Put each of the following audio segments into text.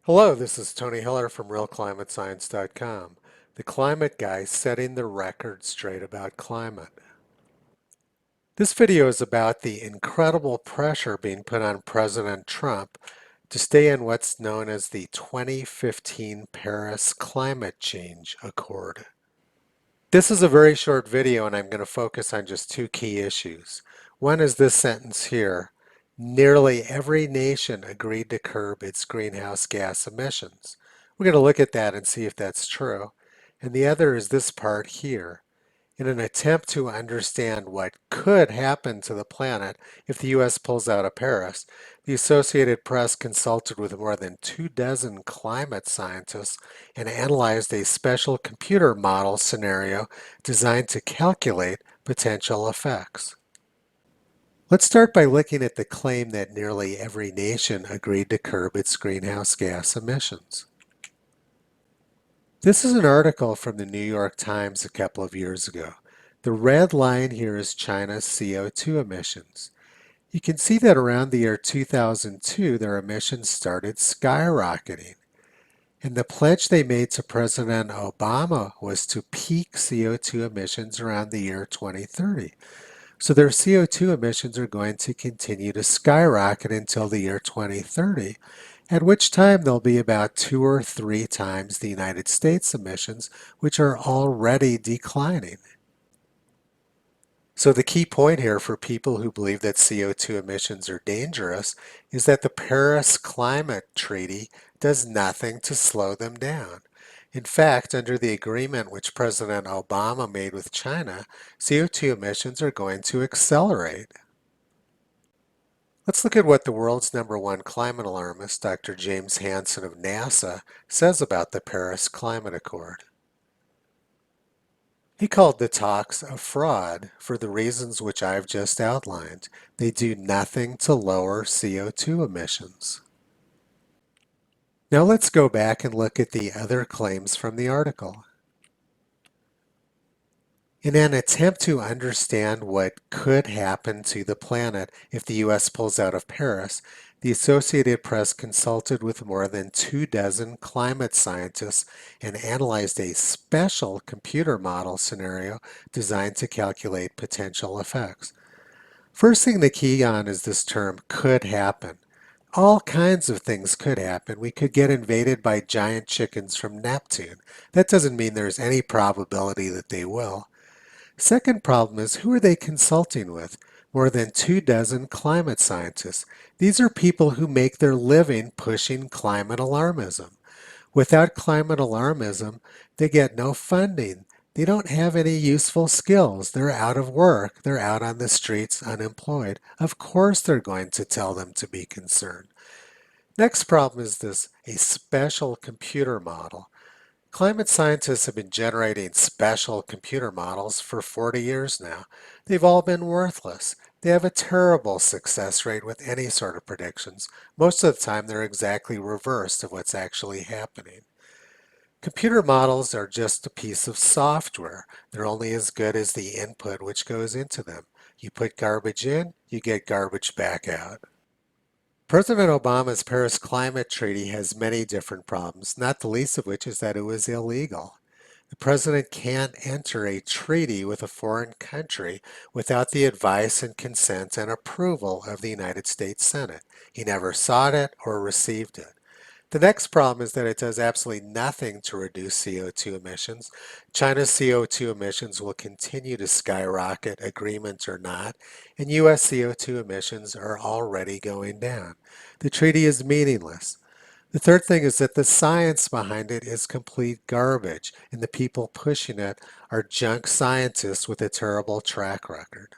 Hello, this is Tony Hiller from RealClimateScience.com, the climate guy setting the record straight about climate. This video is about the incredible pressure being put on President Trump to stay in what's known as the 2015 Paris Climate Change Accord. This is a very short video and I'm going to focus on just two key issues. One is this sentence here. Nearly every nation agreed to curb its greenhouse gas emissions. We're going to look at that and see if that's true. And the other is this part here. In an attempt to understand what could happen to the planet if the U.S. pulls out of Paris, the Associated Press consulted with more than 24 climate scientists and analyzed a special computer model scenario designed to calculate potential effects. Let's start by looking at the claim that nearly every nation agreed to curb its greenhouse gas emissions. This is an article from the New York Times a couple of years ago. The red line here is China's CO2 emissions. You can see that around the year 2002, their emissions started skyrocketing. And the pledge they made to President Obama was to peak CO2 emissions around the year 2030. So their CO2 emissions are going to continue to skyrocket until the year 2030, at which time they'll be about 2 or 3 times the United States emissions, which are already declining. So the key point here for people who believe that CO2 emissions are dangerous is that the Paris Climate Treaty does nothing to slow them down. In fact, under the agreement which President Obama made with China, CO2 emissions are going to accelerate. Let's look at what the world's #1 climate alarmist, Dr. James Hansen of NASA, says about the Paris Climate Accord. He called the talks a fraud for the reasons which I've just outlined. They do nothing to lower CO2 emissions. Now let's go back and look at the other claims from the article. In an attempt to understand what could happen to the planet if the U.S. pulls out of Paris, the Associated Press consulted with more than 24 climate scientists and analyzed a special computer model scenario designed to calculate potential effects. First thing to key on is this term could happen. All kinds of things could happen. We could get invaded by giant chickens from Neptune. That doesn't mean there's any probability that they will. Second problem is, who are they consulting with? More than 24 climate scientists. These are people who make their living pushing climate alarmism. Without climate alarmism, they get no funding. They don't have any useful skills. They're out of work. They're out on the streets unemployed. Of course they're going to tell them to be concerned. Next problem is this, a special computer model. Climate scientists have been generating special computer models for 40 years now. They've all been worthless. They have a terrible success rate with any sort of predictions. Most of the time, they're exactly reversed of what's actually happening. Computer models are just a piece of software. They're only as good as the input which goes into them. You put garbage in, you get garbage back out. President Obama's Paris Climate Treaty has many different problems, not the least of which is that it was illegal. The president can't enter a treaty with a foreign country without the advice and consent and approval of the United States Senate. He never sought it or received it. The next problem is that it does absolutely nothing to reduce CO2 emissions. China's CO2 emissions will continue to skyrocket, agreement or not, and U.S. CO2 emissions are already going down. The treaty is meaningless. The third thing is that the science behind it is complete garbage, and the people pushing it are junk scientists with a terrible track record.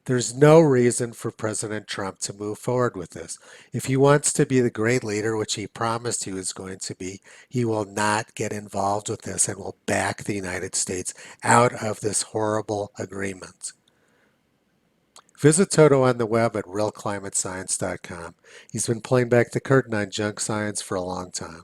There's no reason for President Trump to move forward with this. If he wants to be the great leader, which he promised he was going to be, he will not get involved with this and will back the United States out of this horrible agreement. Visit Toto on the web at realclimatescience.com. He's been pulling back the curtain on junk science for a long time.